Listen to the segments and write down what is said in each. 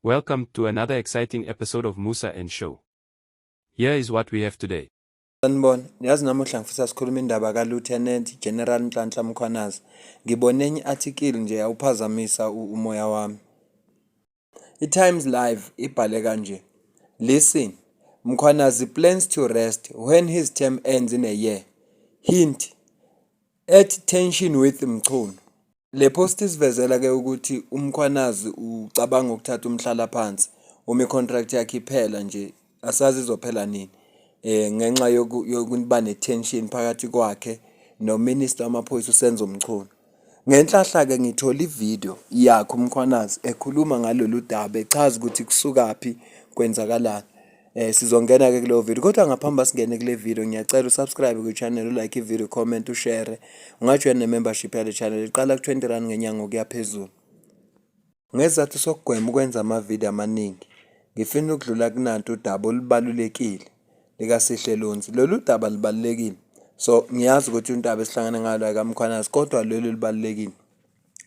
Welcome to another exciting episode of Musa and Show. Here is what we have today. Sanibona, yazi namuhla ngifisa sikhuluma indaba kaLieutenant General Nhlanhla Mkhwanazi. Ngibone enye article nje yawuphazamisa umoya wami. iTimes Live ibhale kanje. Listen, Mkhwanazi plans to rest when his term ends in a year. Hint, at tension with Mchunu. Le post isivezela ke ukuthi uMkhwanazi ucabanga ukuthatha umhlala phansi uma icontract yakhe iphela nje asazi izophela nini. Ngenxa yokuba netension phakathi kwakhe noMinister wamaphoyisa uSenzo Mchunu. Ngenhlahla ke ngithola ivideo yakhe uMkhwanazi ekhuluma ngalolu daba echaza ukuthi kusukaphi kwenzakalani. Sizongena ke kuleyo video kodwa ngaphambi singene kule video ngiyacela usubscribe ku channel, ulike i-video, comment, ushare. Ungajoin ne-membership yale channel iqala ku 20 rand ngenyanga ukuya phezulu. Ngezathu sokugwema ukwenza ama-video amaningi, ngifuna ukudlula kunanto udaba olubalulekile likaSihle Lonzi. Lolu daba libalulekile. So ngiyazi ukuthi undaba esihlangana ngalo kaMkhwanazi kodwa lolu libalulekile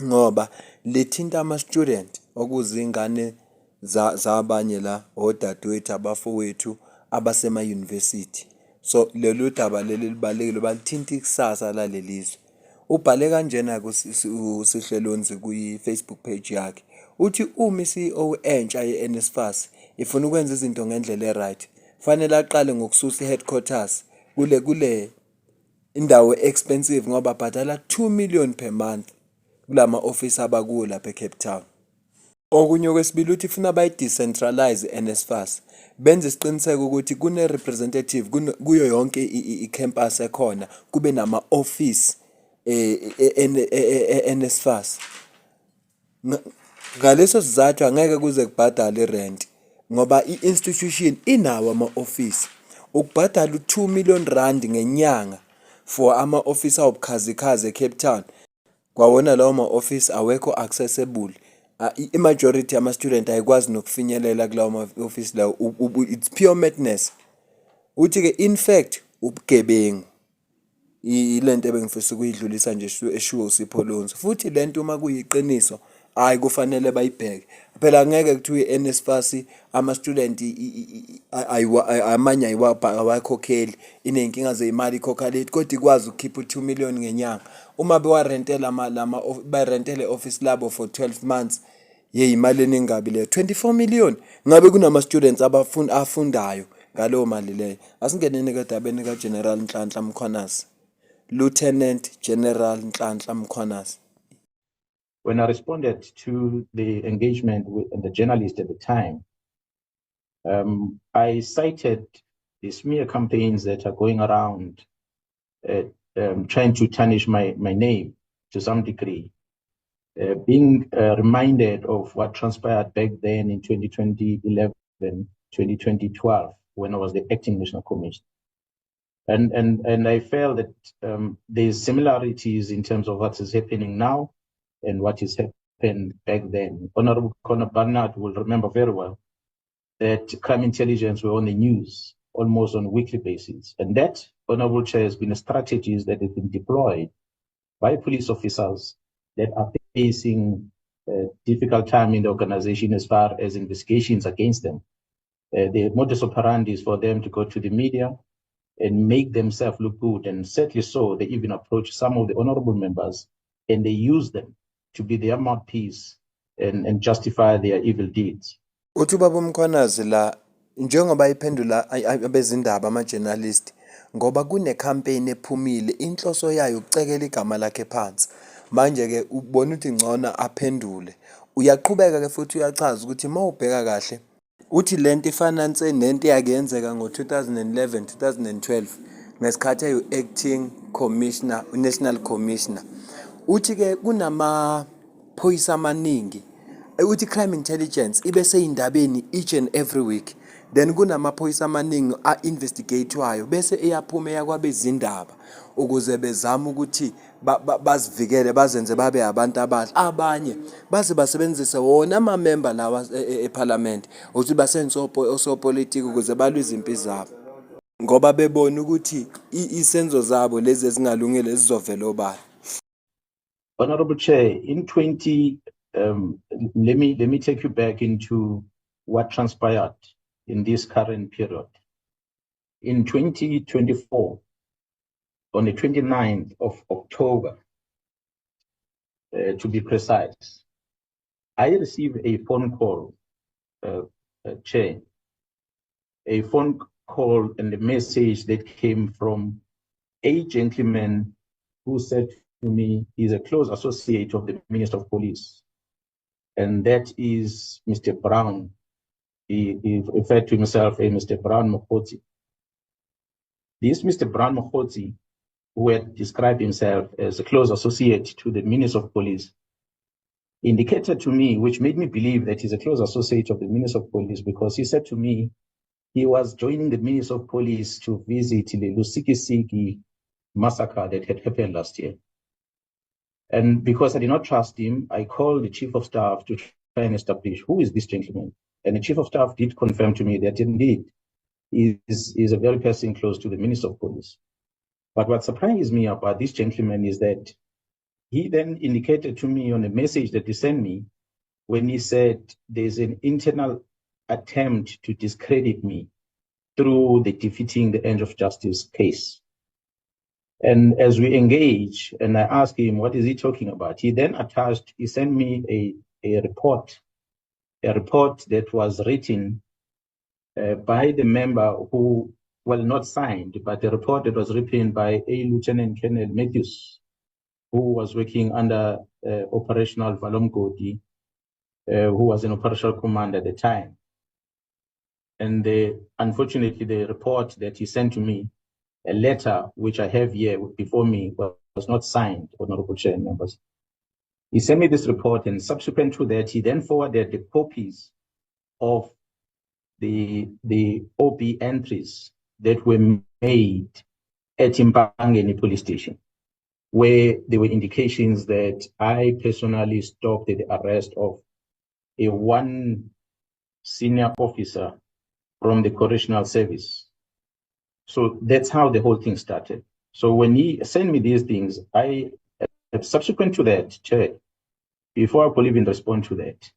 ngoba lithinta ama-student okuzingane zabanye la odadewethu abafowethu abasema-university. So lolu daba leli libalulekile balithinta ikusasa lalelizwe. Ubhale kanjena kuSihle Lonzi kwi-Facebook page yakhe. Uthi uma i-CEO entsha ye-NSFAS ifuna ukwenza izinto ngendlela e-right, fanele aqale ngokususa i-headquarters kule indawo expensive ngoba bhadala 2 million per month kulama office abakuwo lapha eCape Town. Okunye okwesibili uthi ifuna bayi-decentralize i-NSFAS, benze isiqiniseko ukuthi kune-representative kuyo yonke i-campus ekhona, kube nama-office NSFAS. Ngaleso sizathu angeke kuze kubhadale i-rent ngoba i-institution inawo ama-office. Ukubhadala u2 million rand ngenyanga for ama-office awubukhazikhazi eCape Town, kwawona lawo ma-office awekho accessible. I-majority ama-student ayikwazi nokufinyelela kulawo ma-office lawo. It's pure madness. Uthi ke in fact ubugebengu ilento ebengifisa ukuyidlulisa nje eshiwo uSipho Lonzi. Futhi lento uma kuyiqiniso hayi kufanele bayibheke. Phela ngeke kuthiwe i-NSFAS ama-student amanye awakhokheli, inenkinga zeyimali ikhokha late kodwa ikwazi ukukhipha u2 million ngenyanga. Uma bewarentela barentele office labo for 12 months imali eningabi leyo 24 million. Ngabe kunama-students afundayo ngaleyo mali leyo. Asingeneni kadabeni kaGeneral Nhlanhla Mkhwanazi. Lieutenant General Nhlanhla Mkhwanazi. When I responded to the engagement with the journalist at the time, I cited the smear campaigns that are going around trying to tarnish my name to some degree. Being reminded of what transpired back then in 2011, 2012, when I was the acting national commissioner. And I felt that there's similarities in terms of what is happening now and what has happened back then. Honorable Conor Barnard will remember very well that crime intelligence were on the news almost on a weekly basis. And that, Honorable Chair, has been a strategy that has been deployed by police officers that are facing a difficult time in the organization as far as investigations against them. The modus operandi is for them to go to the media and make themselves look good. And certainly so, they even approach some of the honorable members and they use them to be their mouthpiece and justify their evil deeds. Uthi ubaba uMkhwanazi la njengoba iphendula abezindaba ama-journalist ngoba kune campaign ephumile inhloso yayo ukucekela igama lakhe phansi. Manje ke ubona ukuthi ngcono aphendule. Uyaqhubeka ke futhi uyachaza ukuthi mawubheka kahle uthi lento ifinance nento yakenzeka ngo2011 2012 ngesikhathi ayu-acting commissioner, national commissioner. Uthi ke kunamaphoyisa amaningi, uthi crime intelligence ibe seyindabeni each and every week, then kunamaphoyisa amaningi a-investigatewayo bese eyaphuma yakwabezindaba ukuze bezame ukuthi bazivikele bazenze babe abantu abahle. Abanye baze basebenzise wona ama-member lawa eParliament ukuthi basenze osopolitiki ukuze balwize impi zabo ngoba bebona ukuthi isenzo zabo lezi ezingalungile zizovela obala. Honorable Chair, in 20 let me take you back into what transpired in this current period. In 2024, on the 29th of October, to be precise, I received a phone call, Chair, a phone call and a message that came from a gentleman who said to me he's a close associate of the Minister of Police, and that is Mr. Brown. He referred to himself as Mr. Brown Mokgotsi. This Mr. Brown Mokgotsi, who had described himself as a close associate to the Minister of Police, indicated to me, which made me believe that he's a close associate of the Minister of Police, because he said to me he was joining the Minister of Police to visit the Lusikisiki massacre that had happened last year. And because I did not trust him, I called the Chief of Staff to try and establish who is this gentleman. And the Chief of Staff did confirm to me that indeed he is a very person close to the Minister of Police. But what surprised me about this gentleman is that he then indicated to me on a message that he sent me when he said there's an internal attempt to discredit me through the defeating the end of justice case. And as we engage, and I asked him, what is he talking about? He then he sent me a report that was written by the member who, well, not signed, but a report that was written by a Lieutenant Colonel Matthews, who was working under Operational Valomgodi, who was an operational commander at the time. And unfortunately, the report that he sent to me, a letter which I have here before me, was not signed, Honorable Chair and members. He sent me this report, and subsequent to that, he then forwarded the copies of the OP entries that were made at Impangeni police station, where there were indications that I personally stopped the arrest of one senior officer from the correctional service. So that's how the whole thing started. So when he sent me these things, subsequent to that, Chair, before I could even respond to that,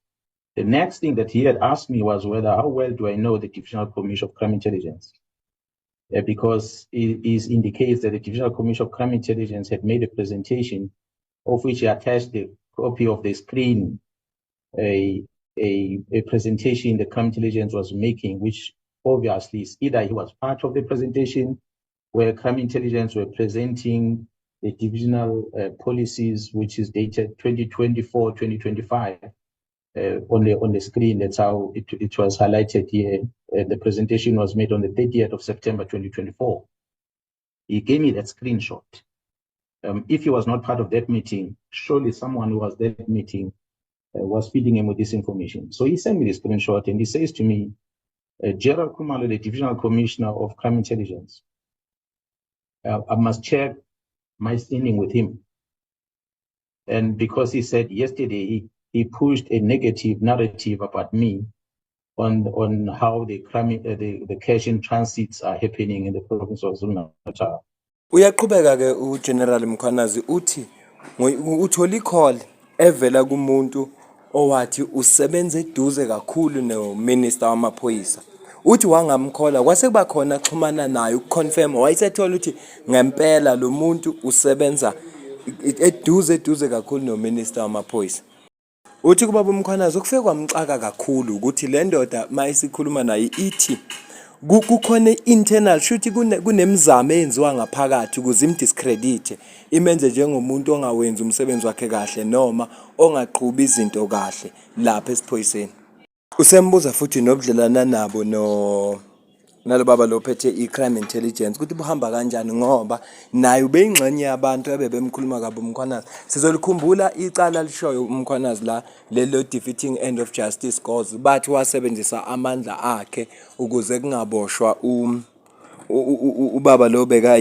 the next thing that he had asked me was how well do I know the Divisional Commission of Crime Intelligence? Because it indicates that the Divisional Commission of Crime Intelligence had made a presentation of which he attached the copy of the screen, a presentation the Crime Intelligence was making, which obviously is either he was part of the presentation where Crime Intelligence were presenting the divisional policies, which is dated 2024, 2025 on the screen. That's how it was highlighted here. The presentation was made on the 30th of September, 2024. He gave me that screenshot. If he was not part of that meeting, surely someone who was at that meeting was feeding him with this information. So he sent me the screenshot and he says to me, Gerald Khumalo, the Divisional Commissioner of Crime Intelligence, I must check my standing with him. And because he said yesterday he pushed a negative narrative about me on how the cash in transits are happening in the province of KwaZulu-Natal. Uyaqhubeka ke uGeneral Mkhwanazi uthi uthola icall evela kumuntu owathi usebenza eduze kakhulu noMinister wamaphoyisa. Uthi wangamkhola kwase kuba khona xhumana naye ukuconfirm wayesethola ukuthi ngempela lo muntu usebenza eduze kakhulu noMinister wamaphoyisa. Uthi kubaba uMkhwanazi ukufike kwamxaka kakhulu ukuthi le ndoda mayisikhuluma naye ithi kukhona internal shuthi kunemizamo eyenziwa ngaphakathi ukuze imdiscredit imenze njengomuntu ongawenza umsebenzi wakhe kahle noma ongaqhubi izinto kahle lapha esiphoyiseni. Usembuza futhi nobudlelana nabo nalo baba lophethe iCrime Intelligence ukuthi buhamba kanjani ngoba naye ubeyingxenye yabantu ebebemkhuluma kabi uMkhwanazi. Sizolikhumbula icala lishoyo uMkhwanazi la lelo defeating end of justice cause bathi wasebenzisa amandla akhe ukuze kungaboshwa ubaba lo beka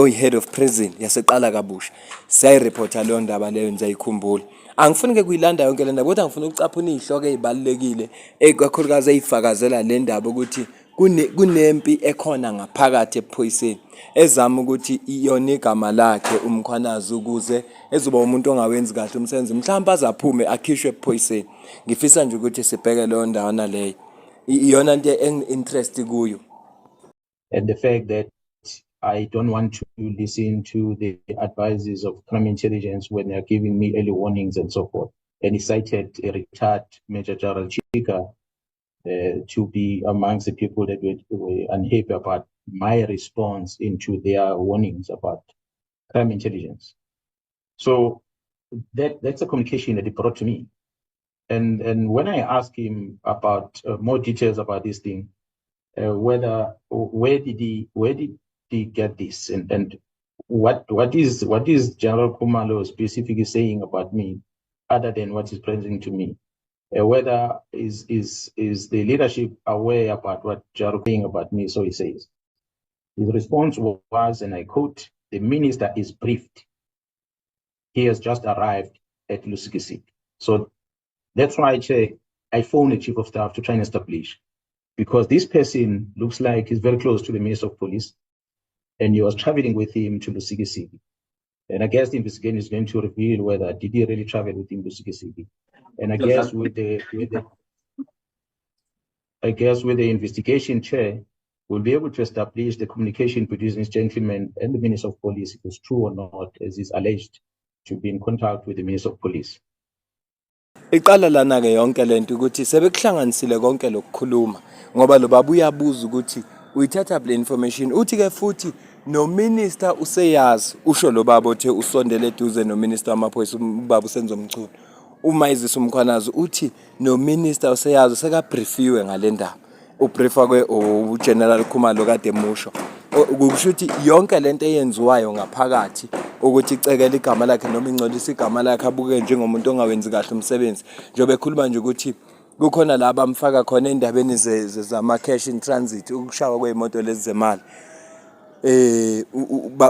head of prison yaseqala kabusha. Siyayireporta leyo ndaba leyo nizayikhumbula. Angifuni ke kuyilanda yonke le ndaba kodwa ngifuna ukucaphuna izihloko ezibalekile ekakhulukazi ezifakazela le ndaba ukuthi kunempi ekhona ngaphakathi ephoyiseni ezama ukuthi iyona igama lakhe uMkhwanazi ukuze ezoba umuntu ongawenzi kahle umsebenzi mhlawumbe azaphume akhishwe ephoyiseni. Ngifisa nje ukuthi sibheke leyo ndawana leyo iyona into interest kuyo. And the fact that I don't want to listen to the advices of crime intelligence when they are giving me early warnings and so forth. And he cited a retired Major General Chika to be amongst the people that were unhappy about my response into their warnings about crime intelligence. So that's a communication that he brought to me. And when I asked him about more details about this thing, where did he get this, and what is General Khumalo specifically saying about me, other than what is presenting to me? Whether is the leadership aware about what General is saying about me? So he says. His response was, and I quote, "The minister is briefed. He has just arrived at Lusikisiki." So that's why I phoned the chief of staff to try and establish, because this person looks like he's very close to the Minister of Police, and he was traveling with him to Lusikisiki. And I guess the investigation is going to reveal whether did he really travel with him to Lusikisiki. And I guess with the investigation chair, we'll be able to establish the communication between this gentleman and the Minister of Police, if it's true or not, as is alleged to be in contact with the Minister of Police. Iqala lana ke yonke lento ukuthi sebekuhlanganisile konke lokukhuluma ngoba lo baba uyabuza ukuthi uyithatha le information uthi ke futhi no minister useyazi usho lo baba othe usondele eduze no minister wamaphoyisa ubaba uSenzomchunu uma izisa uMkhwanazi uthi no minister useyazi seka briefiwe ngale ndaba ubriefa kwe uGeneral Khumalo kade musho ukusho ukuthi yonke lento eyenziwayo ngaphakathi ukuthi icekele igama lakhe noma ingcolisa igama lakhe abuke njengomuntu ongawenzi kahle umsebenzi njobe ekhuluma nje ukuthi kukhona la bamfaka khona endabeni zama cash in transit ukushawa kweimoto lezi zemali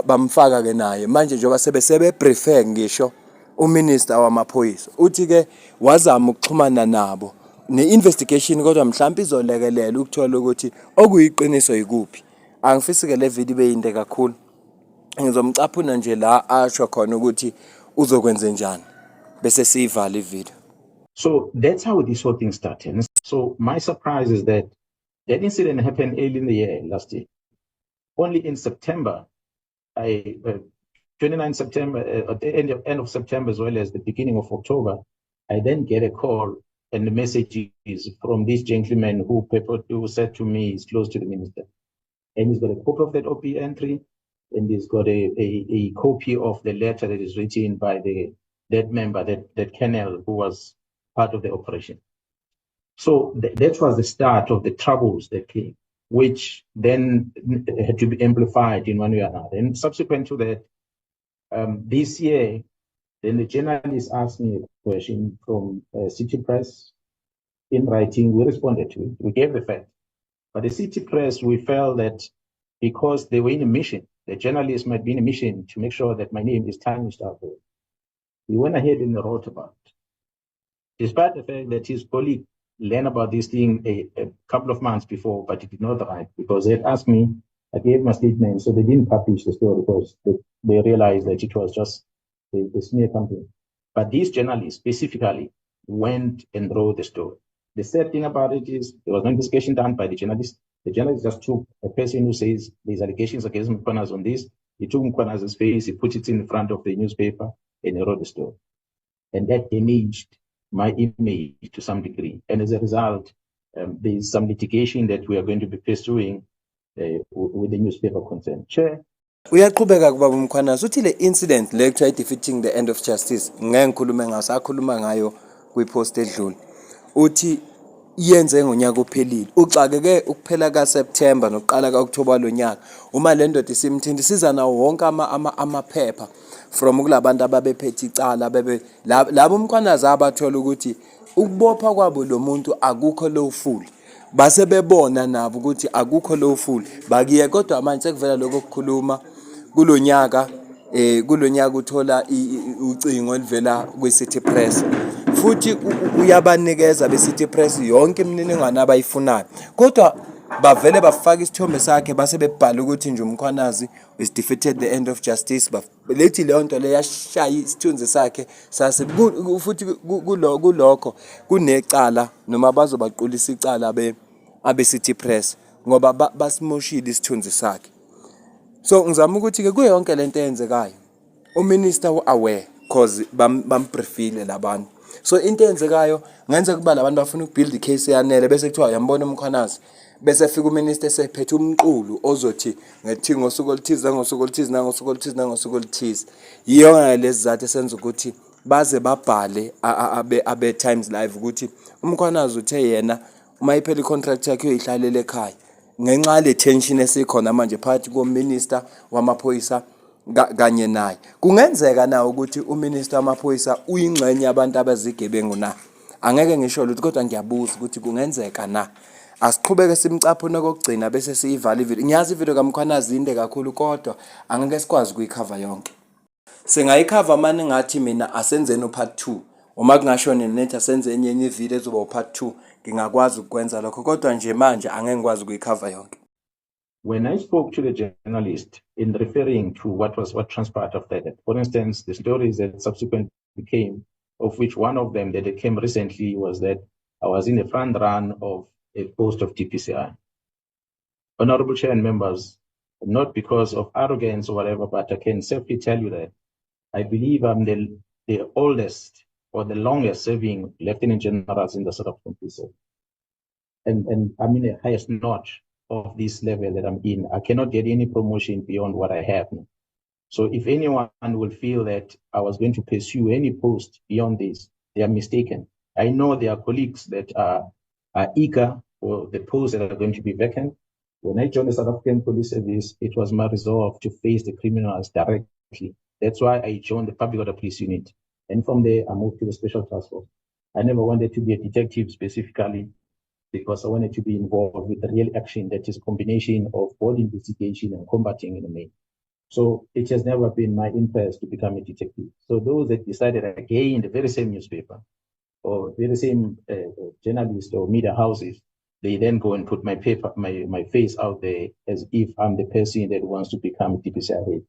bamfaka ke naye manje njoba sebe prefer ngisho uminister wamaphoyisa uthi ke wazama ukuxhumana nabo ne-investigation kodwa mhlawumbe izolekelela ukuthola ukuthi okuyiqiniso yikuphi. Angifisi ke le video beyinde kakhulu ngizomcaphuna nje la asho khona ukuthi uzokwenza njani bese siyivala ivideo. So that's how this whole thing started. So my surprise is that incident happened early in the year last year. Only in September, 29 September, at the end of September as well as the beginning of October, I then get a call and the message is from this gentleman who said to me he's close to the minister. And he's got a copy of that OP entry, and he's got a copy of the letter that is written by that member, that colonel who was part of the operation. So that was the start of the troubles that came, which then had to be amplified in one way or another. And subsequent to that, this year, then the journalist asked me a question from City Press in writing. We responded to it. We gave the fact. But the City Press, we felt that because they were in a mission, the journalists might be in a mission to make sure that my name is tarnished out there. We went ahead and wrote about it. Despite the fact that his colleague learned about this thing a couple of months before, but he did not write because they had asked me, I gave my statement, so they didn't publish the story because they realized that it was just a smear campaign. But these journalists specifically went and wrote the story. The sad thing about it is there was no investigation done by the journalist. The journalist just took a person who says there's allegations against Mkhwanazi on this. He took Mkhwanazi's face, he put it in front of the newspaper, and he wrote the story. And that damaged my image to some degree. And as a result, there's some litigation that we are going to be pursuing with the newspaper concerned. Chair. Uyaqhubeka kubaba uMkhwanazi uthi le incident le kuthiwa defeating the end of justice ngeke ngikhulume ngayo sakhuluma ngayo kwipost edlule uthi iyenze ngonyaka ophelile uxakeke ukuphela kaSeptember nokuqala kaOctober lonyaka uma le ndoda isimthinta siza nawo wonke amaphepha from kulabantu ababephethe icala labo uMkhwanazi abathola ukuthi ukubopha kwabo lo muntu akukho lawful base bebona nabo ukuthi akukho lawful bakiye kodwa manje sekuvela lokho kukhuluma kulonyaka uthola ucingo olivela kwiCity Press futhi uyabanikeza beCity Press yonke imininingwane abayifunayo kodwa bavele bafaka isithombe sakhe base bebhala ukuthi nje uMkhwanazi is defeated the end of justice. Lethi leyo nto le yashaya isithunzi sakhe sase futhi kulokho kunecala noma bazobaqulisa icala abe City Press ngoba basimoshile isithunzi sakhe. So ngizama ukuthi ke kuyonke lento eyenzekayo uminister aware cause bambriefile labantu. So into eyenzekayo ngenze kuba labantu bafuna ukubuild icase yanele bese kuthiwa yambona uMkhwanazi bese fika uminister esephethe umqulu ozothi ngethi ngosuku oluthize ngosuku oluthize nangosuku oluthize nangosuku oluthize. Yiyona lezi zathu esenza ukuthi baze babhale abe Times Live ukuthi uMkhwanazi uthe yena uma iphela icontract yakhe uyihlalela ekhaya ngenxa le tension esikhona manje phakathi kominister wamaphoyisa kanye naye. Kungenzeka na ukuthi uminister wamaphoyisa uyingxenye yabantu abazigebengu na? Angeke ngisho lutho kodwa ngiyabuza ukuthi kungenzeka na? Asiqhubeke simcapho nokugcina bese siyivala ivideo. Ngiyazi ivideo kaMkhwanazi inde kakhulu kodwa angeke sikwazi ukuyicover yonke. Singayicover manje ngathi mina asenzeni part 2. Uma kungashone nethi asenze enye ivideo ezoba part 2 ngingakwazi ukwenza lokho kodwa nje manje angeke ngikwazi ukuyicover yonke. When I spoke to the journalist in referring to what transpired after that, for instance, the stories that subsequently came, of which one of them that came recently was that I was in the front run of a post of DPCI. Honorable Chair and members, not because of arrogance or whatever, but I can safely tell you that I believe I'm the oldest or the longest serving lieutenant generals in the South African Police Service. And I'm in the highest notch of this level that I'm in. I cannot get any promotion beyond what I have now. So if anyone will feel that I was going to pursue any post beyond this, they are mistaken. I know there are colleagues that are eager for the posts that are going to be vacant. When I joined the South African Police Service, it was my resolve to face the criminals directly. That's why I joined the Public Order Police Unit. And from there, I moved to the Special Task Force. I never wanted to be a detective specifically, because I wanted to be involved with the real action that is a combination of both investigation and combating enemy. So it has never been my interest to become a detective. So those that decided again, the very same newspaper or the very same journalist or media houses, they then go and put my face out there as if I'm the person that wants to become a DPCI head.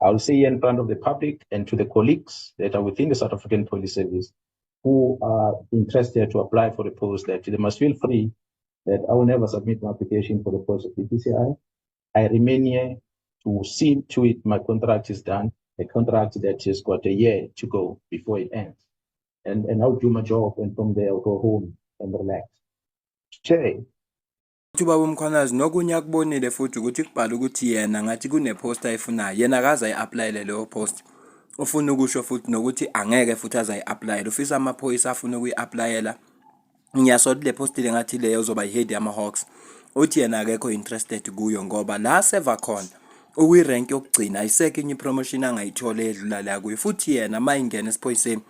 I'll say in front of the public and to the colleagues that are within the South African Police Service who are interested to apply for the post that they must feel free that I will never submit my application for the post of DPCI. I remain here to see to it my contract is done, a contract that has got a year to go before it ends. And I'll do my job, and from there I'll go home and relax. Chair. Ubaba uMkhwanazi nokunye akubonile futhi ukuthi kubhala ukuthi yena ngathi kunepost ayifunayo yena akaze ayi-applyele leyo post. Ufuna ukusho futhi nokuthi angeke futhi azayi-applyele. Ufisa amaphoyisa afuna ukuyi-applyela. Ngiyasola le post le ngathi leyo uzoba yihead yama-Hawks. Uthi yena akekho interested kuyo ngoba la seva khona ukuyirank yokugcina ayiseke enye promotion angayithola edlula la kuyo. Futhi yena mayingena esiphoyiseni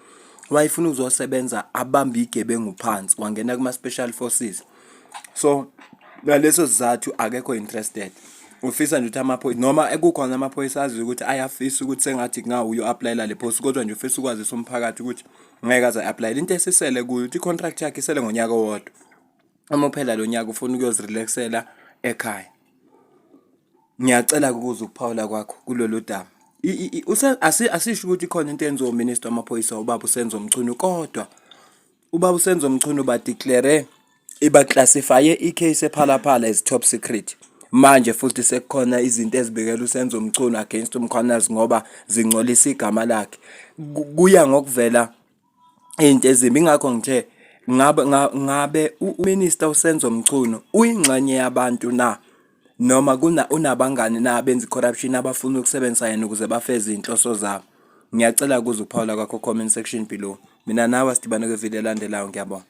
wayefuna uzosebenza abamba igebengu phansi wangena kuma special forces. So ngaleso sizathu akekho interested. Ufisa nje ukuthi amaphoyisa noma ekukhona amaphoyisa azi ukuthi ayafisa ukuthi sengathi kungawu uyo-applyela le post kodwa nje ufisa ukwazisa umphakathi ukuthi ngeke aze applyele. Into esisele kuyo ukuthi i-contract yakhe isele ngonyaka owodwa. Uma uphela lo nyaka ufuna ukuyozirelaxela ekhaya. Ngiyacela ukuza ukuphawula kwakho kulolu daba. Asisho ukuthi khona into enzo minister wamaphoyisa ubaba uSenzo Mchunu kodwa ubaba uSenzo Mchunu ba declare iba classify icase ephalaphala as top secret. Manje futhi sekukhona izinto ezibekela uSenzo Mchunu against uMkhwanazi ngoba zingcolisa igama lakhe. Kuya ngokuvela into ezimbi ngakho ngithe ngabe uminister uSenzo Mchunu uyingxenye yabantu na noma unabangani na benza corruption abafuna ukusebenzisa yena ukuze bafeze inhloso zabo. Ngiyacela ukuza ukuphawula kwakho comment section below. Mina nawe sidibane kwivideo elandelayo ngiyabonga.